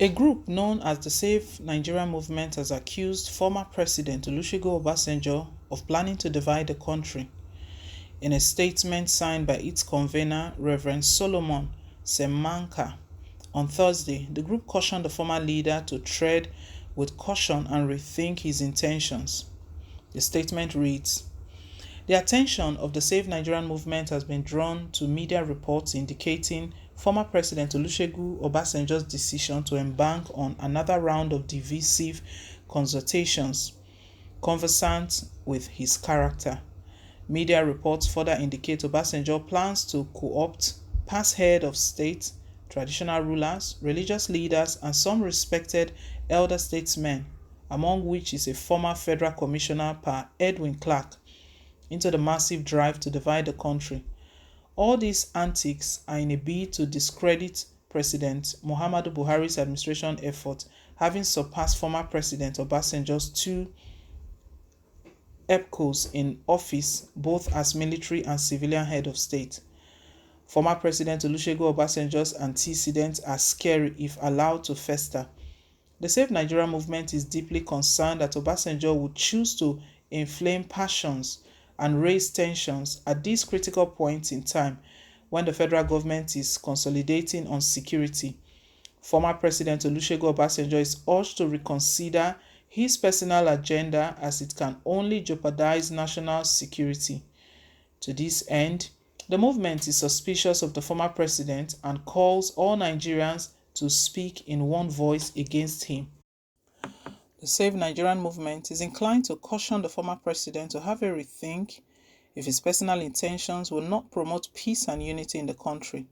A group known as the Save Nigeria Movement has accused former President Olusegun Obasanjo of planning to divide the country. In a statement signed by its convener, Reverend Solomon Semanka, on Thursday, the group cautioned the former leader to tread with caution and rethink his intentions. The statement reads, "The attention of the Save Nigerian movement has been drawn to media reports indicating former President Olusegun Obasanjo's decision to embark on another round of divisive consultations conversant with his character. Media reports further indicate Obasanjo plans to co-opt past head of state, traditional rulers, religious leaders, and some respected elder statesmen, among which is a former federal commissioner per Edwin Clark, into the massive drive to divide the country. All these antics are in a bid to discredit President Muhammadu Buhari's administration effort, having surpassed former President Obasanjo's two epochs in office, both as military and civilian head of state. Former President Olusegun Obasanjo's antecedents are scary if allowed to fester. The Save Nigeria movement is deeply concerned that Obasanjo would choose to inflame passions and raise tensions at this critical point in time when the federal government is consolidating on security. Former President Olusegun Obasanjo is urged to reconsider his personal agenda as it can only jeopardize national security. To this end, the movement is suspicious of the former president and calls all Nigerians to speak in one voice against him. The Save Nigerian movement is inclined to caution the former president to have a rethink if his personal intentions will not promote peace and unity in the country.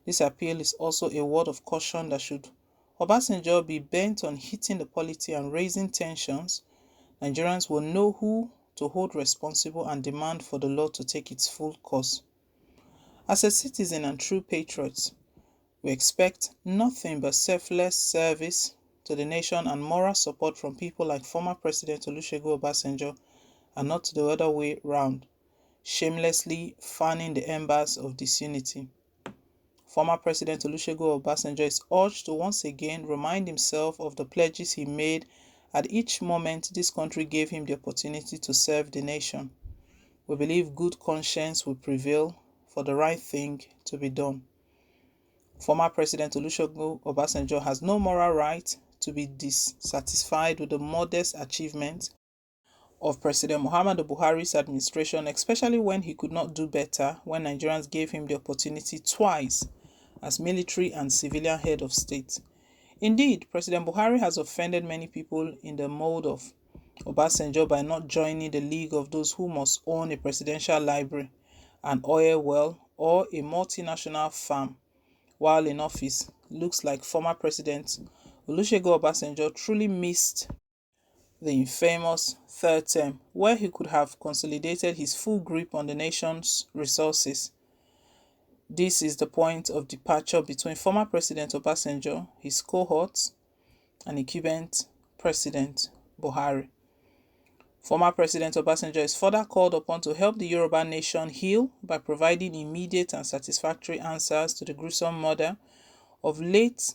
This appeal is also a word of caution that should Obasanjo be bent on hitting the polity and raising tensions, Nigerians will know who to hold responsible and demand for the law to take its full course. As a citizen and true patriot, we expect nothing but selfless service to the nation and moral support from people like former President Olusegun Obasanjo, and not the other way round, shamelessly fanning the embers of disunity. Former President Olusegun Obasanjo is urged to once again remind himself of the pledges he made at each moment this country gave him the opportunity to serve the nation. We believe good conscience will prevail for the right thing to be done. Former President Olusegun Obasanjo has no moral right to be dissatisfied with the modest achievement of President Muhammadu Buhari's administration, especially when he could not do better when Nigerians gave him the opportunity twice as military and civilian head of state. Indeed, President Buhari has offended many people in the mold of Obasanjo by not joining the league of those who must own a presidential library, an oil well, or a multinational farm while in office. Looks like former President Olusegun Obasanjo truly missed the infamous third term, where he could have consolidated his full grip on the nation's resources. This is the point of departure between former President Obasanjo, his cohorts, and incumbent President Buhari. Former President Obasanjo is further called upon to help the Yoruba nation heal by providing immediate and satisfactory answers to the gruesome murder of late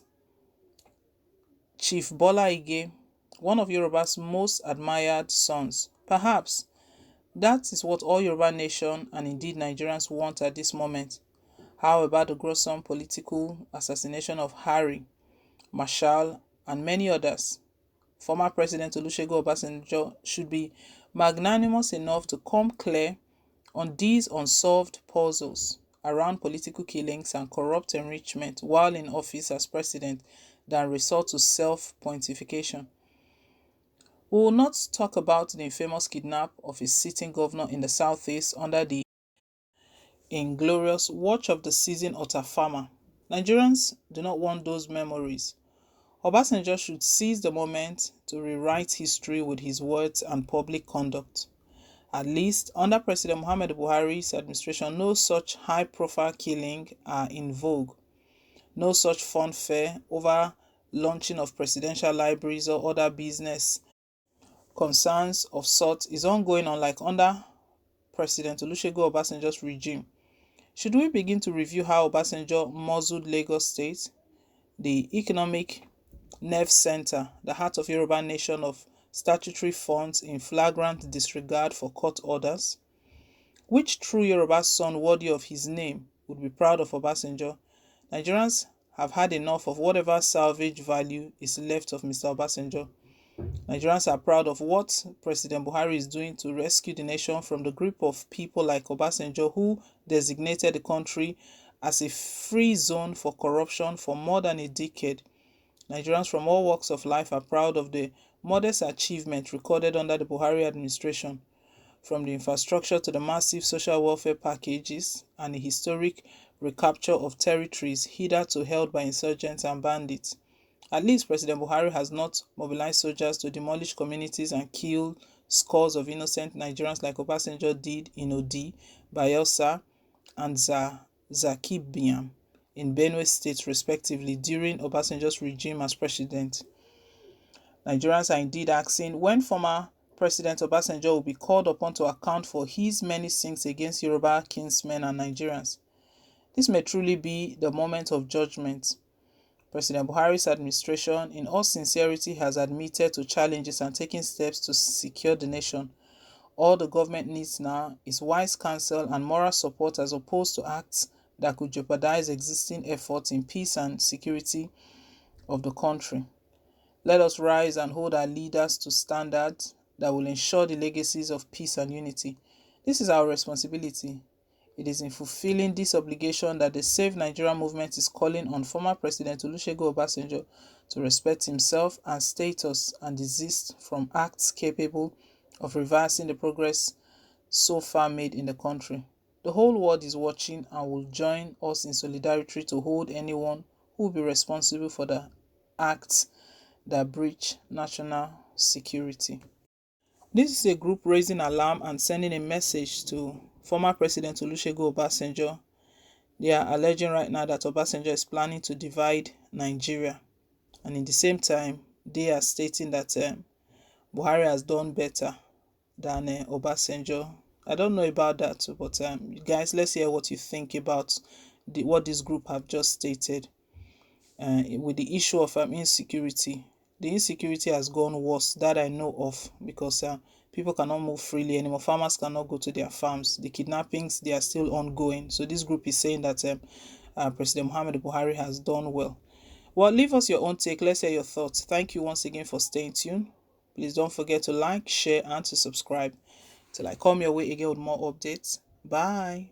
Chief Bola Ige, one of Yoruba's most admired sons. Perhaps that is what all Yoruba nation and indeed Nigerians want at this moment. How about the gruesome political assassination of Harry, Marshall, and many others? Former President Olusegun Obasanjo should be magnanimous enough to come clear on these unsolved puzzles around political killings and corrupt enrichment while in office as president than resort to self-pontification. We will not talk about the infamous kidnap of a sitting governor in the southeast under the inglorious watch of the seasoned otter farmer. Nigerians do not want those memories. Obasanjo should seize the moment to rewrite history with his words and public conduct. At least under President Muhammadu Buhari's administration, no such high-profile killing are in vogue. No such fanfare over launching of presidential libraries or other business concerns of sort is ongoing, unlike under President Olusegun Obasanjo's regime. Should we begin to review how Obasanjo muzzled Lagos State, the economic nerve center, the heart of Yoruba nation, of statutory funds in flagrant disregard for court orders? Which true Yoruba son worthy of his name would be proud of Obasanjo? Nigerians have had enough of whatever salvage value is left of Mr. Obasanjo. Nigerians are proud of what President Buhari is doing to rescue the nation from the grip of people like Obasanjo, who designated the country as a free zone for corruption for more than a decade. Nigerians from all walks of life are proud of the modest achievement recorded under the Buhari administration, from the infrastructure to the massive social welfare packages and the historic recapture of territories hitherto held by insurgents and bandits. At least President Buhari has not mobilized soldiers to demolish communities and kill scores of innocent Nigerians like Obasanjo did in Odi, Bayelsa, and Zakibiam in Benue State respectively during Obasanjo's regime as president. Nigerians are indeed asking when former President Obasanjo will be called upon to account for his many sins against Yoruba kinsmen and Nigerians. This may truly be the moment of judgment. President Buhari's administration, in all sincerity, has admitted to challenges and taken steps to secure the nation. All the government needs now is wise counsel and moral support, as opposed to acts that could jeopardize existing efforts in peace and security of the country. Let us rise and hold our leaders to standards that will ensure the legacies of peace and unity. This is our responsibility. It is in fulfilling this obligation that the Save Nigeria movement is calling on former President Olusegun Obasanjo to respect himself and status and desist from acts capable of reversing the progress so far made in the country. The whole world is watching and will join us in solidarity to hold anyone who will be responsible for the acts that breach national security. This is a group raising alarm and sending a message to former President Olusegun Obasanjo. They are alleging right now that Obasanjo is planning to divide Nigeria, and in the same time they are stating that Buhari has done better than Obasanjo. I don't know about that, but guys, let's hear what you think about what this group have just stated. With the issue of insecurity, the insecurity has gone worse, that I know of, because people cannot move freely anymore. Farmers cannot go to their farms. The kidnappings, they are still ongoing. So this group is saying that President Muhammadu Buhari has done well. Well, leave us your own take. Let's hear your thoughts. Thank you once again for staying tuned. Please don't forget to like, share, and to subscribe till I come your way again with more updates. Bye.